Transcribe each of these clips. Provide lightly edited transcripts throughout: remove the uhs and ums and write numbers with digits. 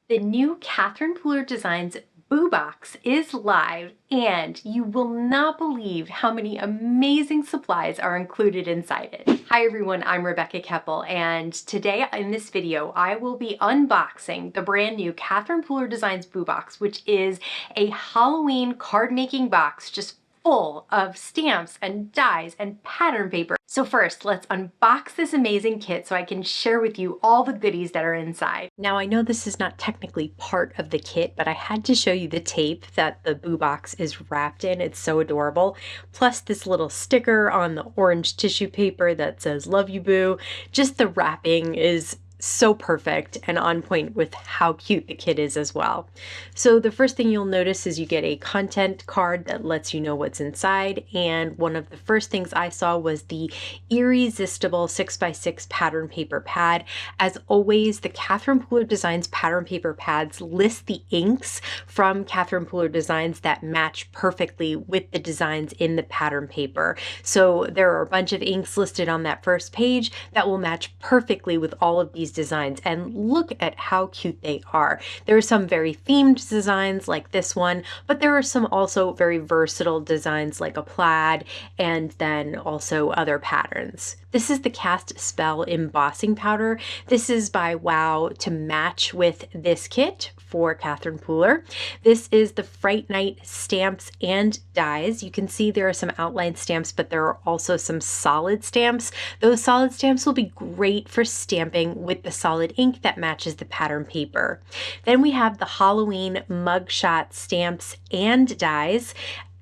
The new Catherine Pooler Designs Boo Box is live, and you will not believe how many amazing supplies are included inside it. Hi everyone, I'm Rebecca Keppel, and today in this video I will be unboxing the brand new Catherine Pooler Designs Boo Box, which is a Halloween card making box just full of stamps and dies and pattern paper. So first, let's unbox this amazing kit so I can share with you all the goodies that are inside. Now I know this is not technically part of the kit, but I had to show you the tape that the Boo Box is wrapped in. It's so adorable. Plus this little sticker on the orange tissue paper that says "Love you, Boo." Just the wrapping is so perfect and on point with how cute the kit is as well. So the first thing you'll notice is you get a content card that lets you know what's inside, and one of the first things I saw was the Eerie-sistible 6x6 pattern paper pad. As always, the Catherine Pooler Designs pattern paper pads list the inks from Catherine Pooler Designs that match perfectly with the designs in the pattern paper. So there are a bunch of inks listed on that first page that will match perfectly with all of these designs, and look at how cute they are. There are some very themed designs like this one, but there are some also very versatile designs like a plaid and then also other patterns. This is the Cast Spell embossing powder. This is by Wow to match with this kit for Catherine Pooler. This is the Fright Night stamps and dies. You can see there are some outline stamps, but there are also some solid stamps. Those solid stamps will be great for stamping with the solid ink that matches the pattern paper. Then we have the Halloween mugshot stamps and dies.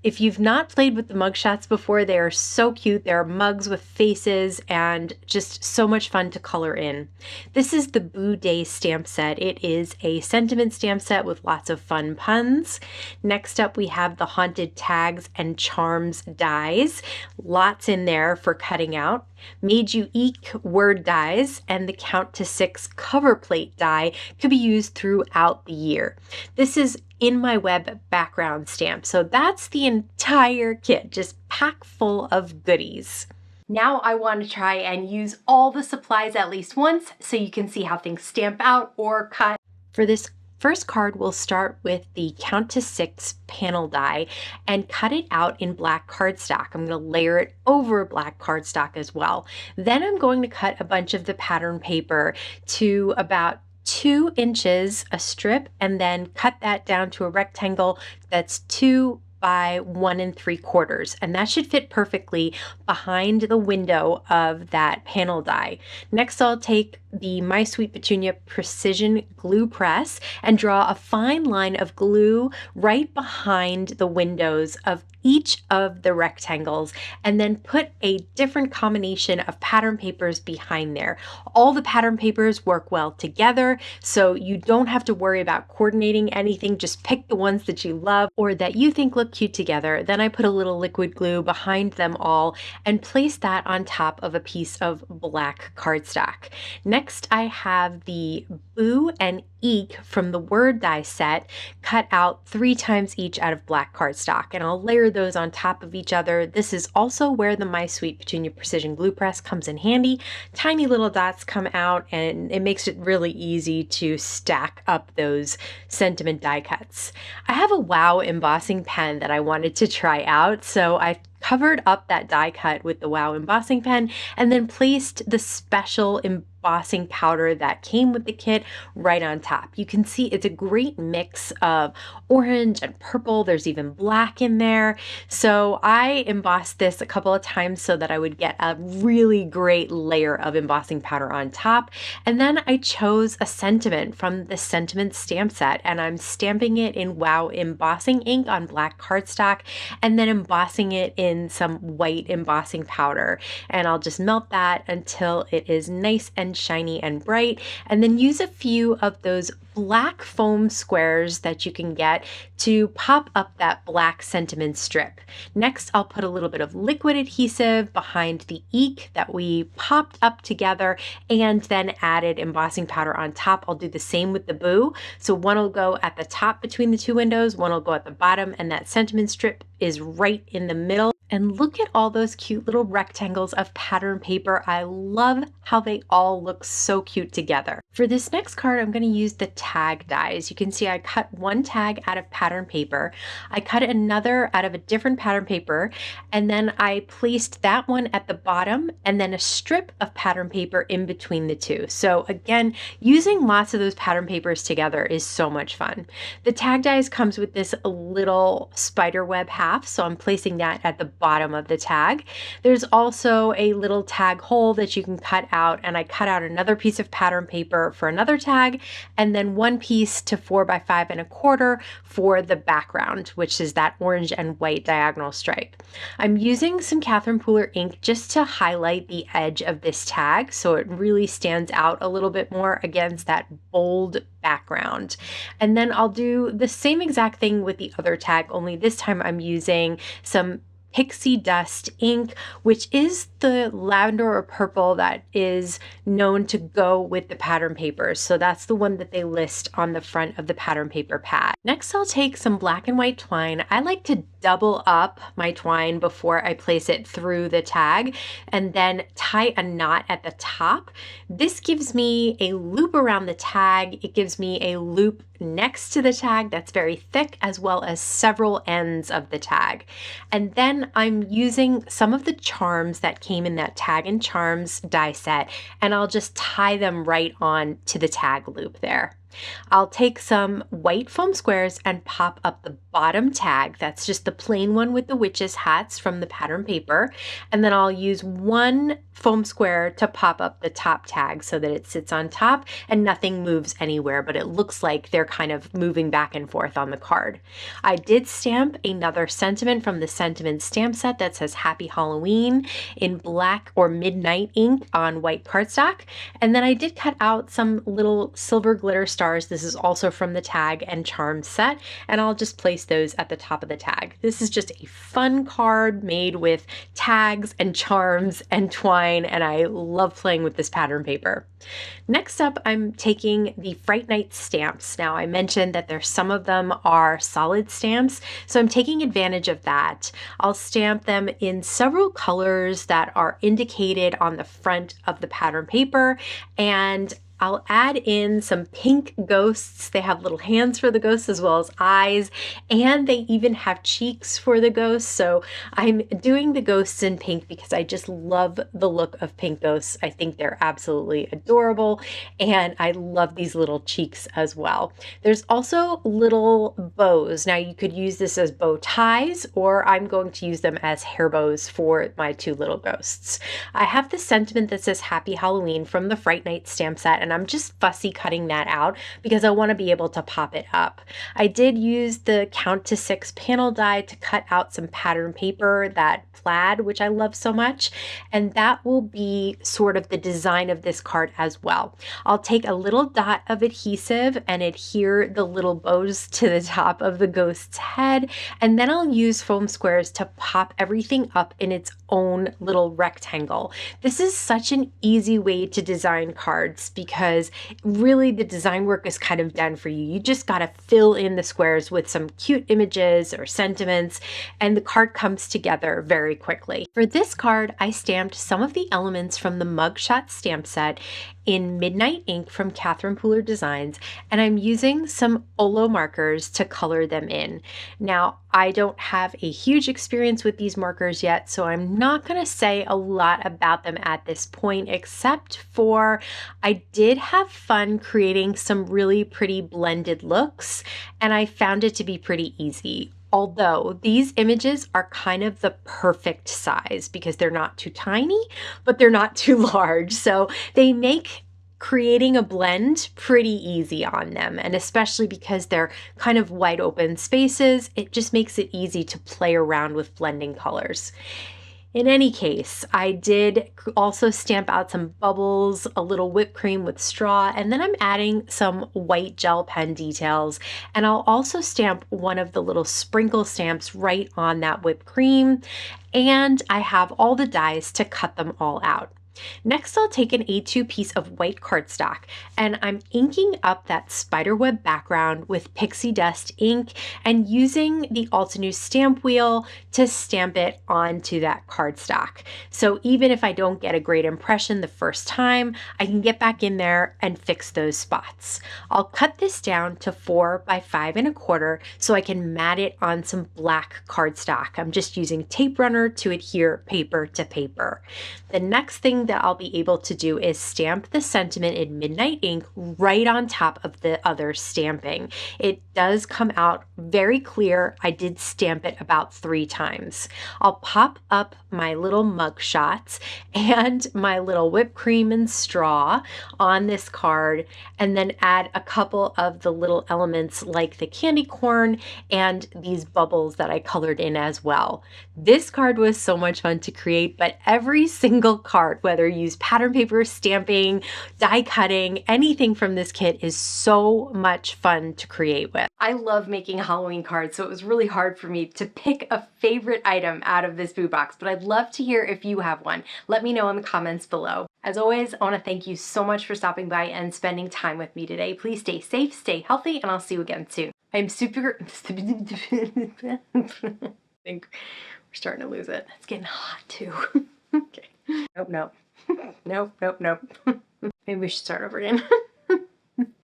If you've not played with the mugshots before, they are so cute. They're mugs with faces and just so much fun to color in. This is the Boo Day stamp set. It is a sentiment stamp set with lots of fun puns. Next up, we have the Haunted Tags and Charms dies. Lots in there for cutting out. Made You Eek word dies and the Count to 6 cover plate die could be used throughout the year. This is In My Web background stamp. So that's the entire kit, just packed full of goodies. Now I want to try and use all the supplies at least once so you can see how things stamp out or cut. For this first card, we'll start with the Count to 6 panel die and cut it out in black cardstock. I'm going to layer it over black cardstock as well. Then I'm going to cut a bunch of the pattern paper to about 2 inches a strip and then cut that down to a rectangle that's 2 by 1 3/4, and that should fit perfectly behind the window of that panel die. Next, I'll take the My Sweet Petunia Precision Glue Press and draw a fine line of glue right behind the windows of each of the rectangles, and then put a different combination of pattern papers behind there. All the pattern papers work well together, so you don't have to worry about coordinating anything. Just pick the ones that you love or that you think look cute together. Then I put a little liquid glue behind them all and place that on top of a piece of black cardstock. Next, I have the Boo and Eek from the word die set cut out 3 times each out of black cardstock, and I'll layer those on top of each other. This is also where the My Sweet Petunia Precision Glue Press comes in handy. Tiny little dots come out and it makes it really easy to stack up those sentiment die cuts. I have a Wow embossing pen that I wanted to try out, so I covered up that die cut with the Wow embossing pen and then placed the special embossing powder that came with the kit right on top. You can see it's a great mix of orange and purple. There's even black in there. So I embossed this a couple of times so that I would get a really great layer of embossing powder on top. And then I chose a sentiment from the sentiment stamp set, and I'm stamping it in Wow embossing ink on black cardstock and then embossing it in some white embossing powder. And I'll just melt that until it is nice and shiny and bright, and then use a few of those black foam squares that you can get to pop up that black sentiment strip. Next, I'll put a little bit of liquid adhesive behind the eek that we popped up together and then added embossing powder on top. I'll do the same with the Boo. So one will go at the top between the 2 windows, one will go at the bottom, and that sentiment strip is right in the middle. And look at all those cute little rectangles of pattern paper. I love how they all look so cute together. For this next card, I'm going to use the tag dies. You can see I cut one tag out of pattern paper. I cut another out of a different pattern paper, and then I placed that one at the bottom and then a strip of pattern paper in between the two. So again, using lots of those pattern papers together is so much fun. The tag dies comes with this little spider web half, so I'm placing that at the bottom of the tag. There's also a little tag hole that you can cut out, and I cut out another piece of pattern paper for another tag, and then one piece to 4 by 5 1/4 for the background, which is that orange and white diagonal stripe. I'm using some Catherine Pooler ink just to highlight the edge of this tag so it really stands out a little bit more against that bold background. And then I'll do the same exact thing with the other tag, only this time I'm using some Pixie Dust ink, which is the lavender or purple that is known to go with the pattern papers. So that's the one that they list on the front of the pattern paper pad. Next, I'll take some black and white twine. I like to double up my twine before I place it through the tag and then tie a knot at the top. This gives me a loop around the tag. It gives me a loop next to the tag that's very thick, as well as several ends of the tag. And then I'm using some of the charms that came in that Tag and Charms die set, and I'll just tie them right on to the tag loop there. I'll take some white foam squares and pop up the bottom tag. That's just the plain one with the witches' hats from the pattern paper. And then I'll use one foam square to pop up the top tag so that it sits on top and nothing moves anywhere, but it looks like they're kind of moving back and forth on the card. I did stamp another sentiment from the sentiment stamp set that says Happy Halloween in black or midnight ink on white cardstock. And then I did cut out some little silver glitter stars. This is also from the Tag and Charms set, and I'll just place those at the top of the tag. This is just a fun card made with tags and charms and twine, and I love playing with this pattern paper. Next up, I'm taking the Fright Night stamps. Now, I mentioned that some of them are solid stamps, so I'm taking advantage of that. I'll stamp them in several colors that are indicated on the front of the pattern paper, and I'll add in some pink ghosts. They have little hands for the ghosts as well as eyes, and they even have cheeks for the ghosts. So I'm doing the ghosts in pink because I just love the look of pink ghosts. I think they're absolutely adorable, and I love these little cheeks as well. There's also little bows. Now you could use this as bow ties, or I'm going to use them as hair bows for my two little ghosts. I have the sentiment that says Happy Halloween from the Fright Night stamp set, and I'm just fussy cutting that out because I want to be able to pop it up. I did use the Count to 6 panel die to cut out some pattern paper, that plaid, which I love so much, and that will be sort of the design of this card as well. I'll take a little dot of adhesive and adhere the little bows to the top of the ghost's head, and then I'll use foam squares to pop everything up in its own little rectangle. This is such an easy way to design cards because really the design work is kind of done for you. You just got to fill in the squares with some cute images or sentiments, and the card comes together very quickly. For this card, I stamped some of the elements from the Mugshot stamp set in Midnight ink from Catherine Pooler Designs, and I'm using some Olo markers to color them in. Now, I don't have a huge experience with these markers yet, so I'm not going to say a lot about them at this point, except for I did have fun creating some really pretty blended looks, and I found it to be pretty easy. Although these images are kind of the perfect size because they're not too tiny, but they're not too large. So they make creating a blend pretty easy on them. And especially because they're kind of wide open spaces, it just makes it easy to play around with blending colors. In any case, I did also stamp out some bubbles, a little whipped cream with straw, and then I'm adding some white gel pen details. And I'll also stamp one of the little sprinkle stamps right on that whipped cream. And I have all the dies to cut them all out. Next, I'll take an A2 piece of white cardstock and I'm inking up that spiderweb background with Pixie Dust ink and using the Altenew stamp wheel to stamp it onto that cardstock. So even if I don't get a great impression the first time, I can get back in there and fix those spots. I'll cut this down to 4 by 5 1/4 so I can mat it on some black cardstock. I'm just using tape runner to adhere paper to paper. The next thing that I'll be able to do is stamp the sentiment in midnight ink right on top of the other stamping. It does come out very clear. I did stamp it about 3 times. I'll pop up my little mug shots and my little whipped cream and straw on this card and then add a couple of the little elements like the candy corn and these bubbles that I colored in as well. This card was so much fun to create, but every single card, whether you use pattern paper, stamping, die cutting, anything from this kit is so much fun to create with. I love making Halloween cards, so it was really hard for me to pick a favorite item out of this boo box, but I'd love to hear if you have one. Let me know in the comments below. As always, I want to thank you so much for stopping by and spending time with me today. Please stay safe, stay healthy, and I'll see you again soon. I'm super... I think we're starting to lose it. It's getting hot too. Okay. Nope, nope. Nope, nope, nope. Maybe we should start over again.